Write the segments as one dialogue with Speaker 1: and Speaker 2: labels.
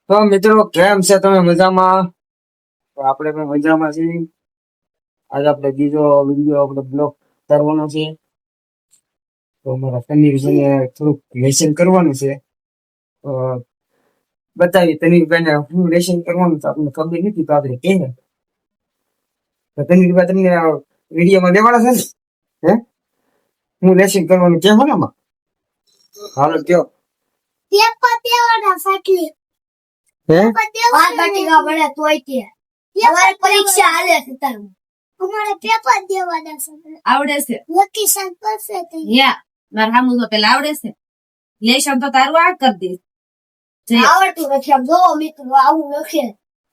Speaker 1: તો મિત્રો કેમ છે તમે મજામાં? તો આપણે પણ મજામાં છીએ. આજે આપણે બીજો વિડીયો આપણે બ્લોગ કરવાનો છે. તો મારા તનવીરભાઈને થોડુંક લેસન કરવાનું છે. તો બતાવી તનવીરભાઈને હું લેસન કરવાનું છે આપણને ખબર નથી તો આપણે કહે. તો તનવીરભાઈ તમને વિડીયોમાં લેવાના છે ને? હે હું લેસન કરવાનું કેમ ને આમાં? હાલો કયો.
Speaker 2: પેપર દેવાના સાટલી
Speaker 1: હે
Speaker 2: વાગટીકા પડે તોય તે અમારે પરીક્ષા હાલે છે તારું અમારે પેપર દેવાના છે
Speaker 3: આવડે છે
Speaker 2: લકી સાહેબ પાસે તે
Speaker 3: યા મારા હામુ તો પેલા આવડે છે લેશન તો તારું આ કરી દે જે
Speaker 2: આવડતું નથી આમ જોવો મિત્રો આવું લખે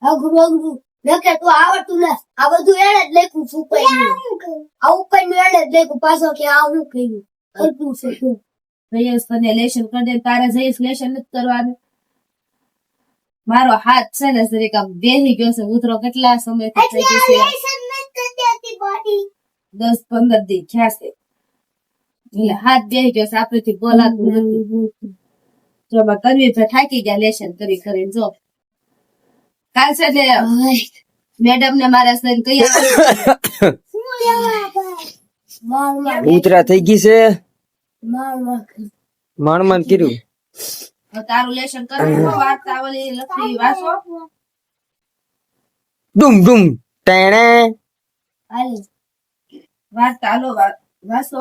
Speaker 2: અઘરું અઘરું લખે તો આવડતું ને આ બધું એને જ લખ્યું સુપાઈ આ ઉપર નું એને જ લખ્યું પાછો કે આવું કહ્યું ખોટું છે શું
Speaker 3: જયેશ તને લેશન કરી દે તારે જયેશ લેશન નથી કરવાનું મારો હાથ છે ને જરીક આમ બેહી ગયો છે ઉતરો કેટલા સમય થઈ
Speaker 2: એટલે
Speaker 3: ગયો છે
Speaker 2: લેસન નથી કરતી હતી બોડી
Speaker 3: 10-15 દી થયા છે એટલે હાથ બેહી ગયો છે આપણેથી બોલાતું નથી જો કરવી તો થાકી ગયા લેશન કરી કરીને જો કાલ છે એટલે મેડમ ને મારા સર કઈ
Speaker 2: શું લેવા ભાઈ માર
Speaker 1: ઉતરા થઈ ગઈ છે
Speaker 2: માર
Speaker 1: માણમાન કર્યું.
Speaker 3: તારું લેશન કરવું વાર્તા ઓલી લખી વાંચો
Speaker 1: ડુમ ડુમ ટેણે
Speaker 2: હાલ
Speaker 3: વાર્તા હાલો વાંચો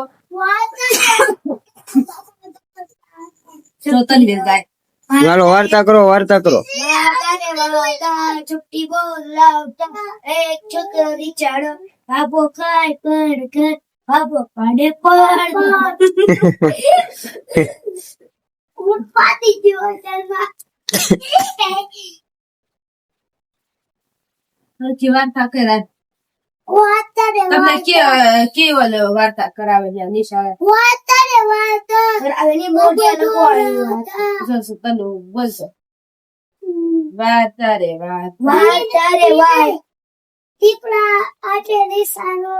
Speaker 3: જો તનવીર ગાય
Speaker 1: ચાલો વાર્તા કરો વાર્તા કરો.
Speaker 2: છુટ્ટી બોલાવતા એક છોકરો વિચારો બાબો ખાય કર કર બાબો પાડે પડ ઉઠપાતી ગયો તેમાં
Speaker 3: સરખી વાર્તા કરાય
Speaker 2: વાતારે
Speaker 3: તમને કે ઓલો વાર્તા કરાવે છે નિશાળે
Speaker 2: આવે ની મોઢે કોણ
Speaker 3: જો તને બોલશો વાર્તા રે વાર્તા
Speaker 2: વાતારે વાય ટીપડા આટે નિશાનો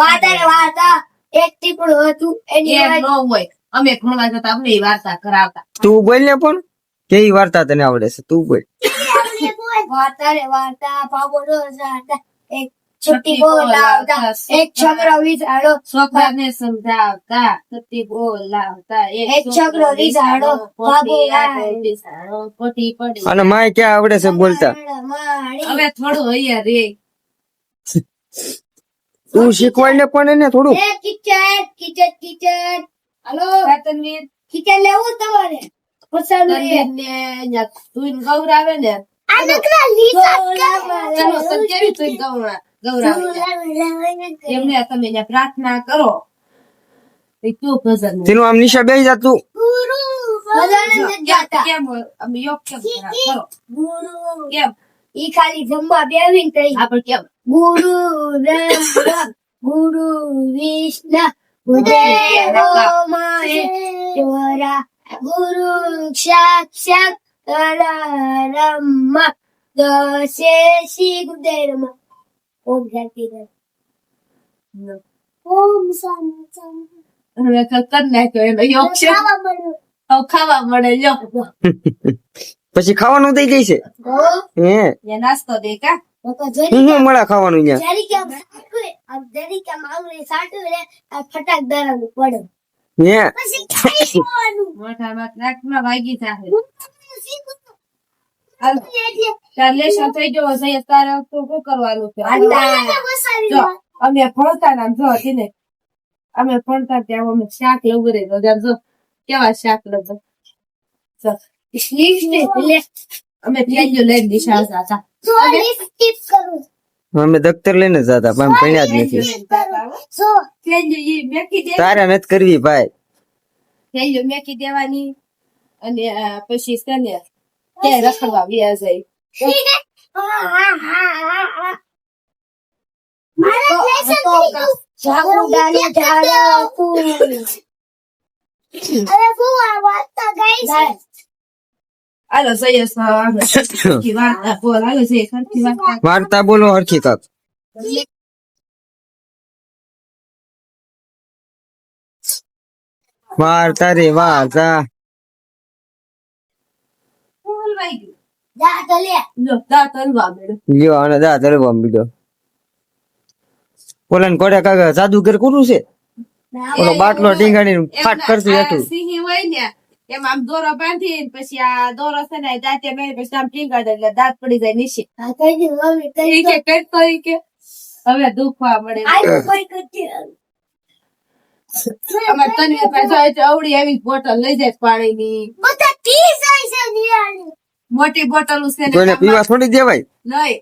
Speaker 2: વાતારે વાતા એક ટીપડું હતું એની
Speaker 3: એમ ન હોય અમે ભણવા જતા અમને ઈ વાર્તા કરાવતા
Speaker 1: તું બોલ ને પણ કેવી વાર્તા તને આવડે છે તું બોલ.
Speaker 2: વાતારે વાતા બાબો રોજાતા એક છુટ્ટી બોલાવતા એક છોકરો વિચારો
Speaker 3: છોકરાને સમજાવતા સતી બોલાવતા
Speaker 2: એક છોકરો રીઝાડો, બાબુ
Speaker 3: ખોટી પડી
Speaker 1: અને માય ક્યાં આવડે છે બોલતા?
Speaker 3: હવે થોડું અહીંયા રે
Speaker 1: તું શીખવાડ ને પણ એને થોડું.
Speaker 2: કિચન હાલો
Speaker 3: તનવીર
Speaker 2: કિચન લેવું તમારે પસાડું
Speaker 3: તનવીરને અહીંયા તું ગૌરાવે ને
Speaker 2: આ નકરા લીસા
Speaker 3: ચલો તને કેવી તું ગૌરાવે એમને તમે અહીંયા પ્રાર્થના કરો એ કયું ભજન
Speaker 1: તેનું આમ નિશા બેસી જાતું.
Speaker 2: ગુરુ બધાને જાતા
Speaker 3: કેમ અમે યોગ કેમ કરો
Speaker 2: ગુરુ
Speaker 3: કેમ
Speaker 2: ઈ ખાલી જમવા બેવીને તઈ
Speaker 3: આપણે કેમ
Speaker 2: ગુરુ રામ ગુરુ વિષ્ણુ ગુરુદેવો મહેશ્વરા ગુરુ સાક્ષાત પરબ્રહ્મ દસે શ્રી ગુરુદેવ ઓમ શાંતિ ઓમ શાંતિ
Speaker 3: હવે કર નાખ્યો એનો યોગ છે હવે ખાવા મળે લો
Speaker 1: પછી ખાવાનું થઈ જાય છે. હે
Speaker 3: એ નાસ્તો દે કા
Speaker 1: હું મળે ખાવાનું ત્યાં?
Speaker 2: ફટાક દરાનું પડે
Speaker 1: હે
Speaker 2: પછી ખાઈ લેવાનું
Speaker 3: મોઢામાં નાકમાં વાગી જાહે હાલો તાર લેશન થઈ ગયો છે તારે તો શું કરવાનું છે જો અમે ભણતા ના જો તેને અમે ભણતા ત્યાં અમે શાક લવરે જો કેવા શાક લવર જો અમે પેલું લઈને દિશા હતા
Speaker 1: અમે દફતર લઈને જતા પણ ભણ્યા જ નથી. તારે નથી કરવી ભાઈ.
Speaker 3: પેલું મેકી દેવાની અને પછી છે ને ત્યાં રખડવા વ્યા જાય હાલો જઈએ સરખી વાર્તા બોલ હાલો જઈએ સરખી વાર્તા
Speaker 1: વાર્તા બોલો હરખી કાક. વાર્તા રે વાર્તા.
Speaker 3: હલવાઈ ગયું
Speaker 2: જા તો લે
Speaker 3: જો દાંત હલવા મળ્યો
Speaker 1: લ્યો આને દા તરવા બીજો ઓલાને કોડે કાકા જાદુગર કોનું છે ઓલો બાટલો ટીંગાડીને ફાટ કરતું હેઠું
Speaker 3: સિંહી હોય ને એમાં આમ દોરો બાંધી પછી આ દોરો છે ને દાંતે મેળવી પછી આમ ટીંગાડે એટલે દાંત પડી જાય નીચે
Speaker 2: આ કઈ દી મમ્મી કઈ
Speaker 3: ઈ કે કરતો ઈ કે હવે દુખવા મળે
Speaker 2: આ કોઈ કરતી
Speaker 3: અમારે તને પાસે અવળી એવી બોટલ લઈ જાય પાણીની
Speaker 2: બધા ટી જાય છે નિરાળી
Speaker 3: મોટી બોટલ છે ને
Speaker 1: કોઈને પીવા થોડી દેવાય
Speaker 3: નહીં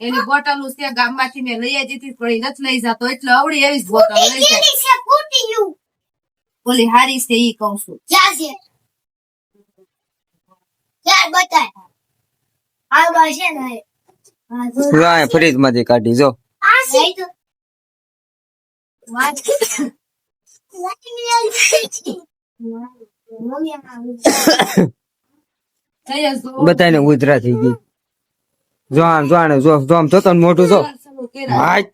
Speaker 3: એની બોટલ છે ગામમાંથી મેં લઈ આવી હતી પણ ઈ નથી લઈ જતો એટલે અવળી એવી જ બોટલ લઈ જાય
Speaker 2: કેની છે ફૂટી ગયું
Speaker 3: ઓલી હારી છે ઈ કહું છું
Speaker 2: જા છે જા બતાય આ બા છે ને આ જો
Speaker 1: લાય ફ્રીજ માંથી કાઢી જો
Speaker 2: આ છે તો વાત લાગી નિરાળી મમ્મી આ
Speaker 3: થઈ જશે.
Speaker 1: બધાને ઉધરા થઈ ગઈ જો આમ જો આને જો જો આમ જોતો ને મોટું જો હાય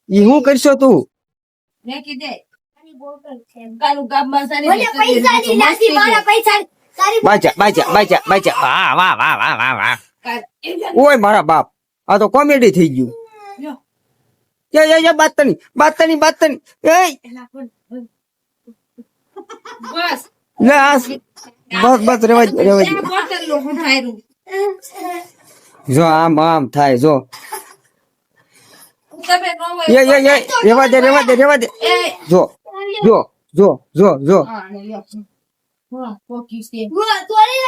Speaker 1: ઈ હું કરશો તું
Speaker 3: મેકી દે
Speaker 2: આની બોટલ છે
Speaker 3: કાલું ગામમાં છે ને
Speaker 2: મને પૈસા ની લાગી મારા પૈસા તારી
Speaker 1: બાચા બાચા બાચા બાચા વાહ વાહ વાહ વાહ વાહ વાહ
Speaker 3: કાલ-
Speaker 1: ઓય મારા બાપ આ તો કોમેડી થઈ ગયું
Speaker 3: લ્યો.
Speaker 1: યા બાતની એ
Speaker 3: એલા બોલ, બોલ. બસ
Speaker 1: લે આ બસ રેવા દે.
Speaker 3: આ બોટલનું હું થાયરું.
Speaker 1: જો આમ થાય જો
Speaker 3: તમે ન હોય
Speaker 1: રેવા દે
Speaker 3: એ
Speaker 1: જો
Speaker 2: લ્યો.
Speaker 1: જો
Speaker 3: હા ને લ્યો. હા પોકી છે
Speaker 2: તોડી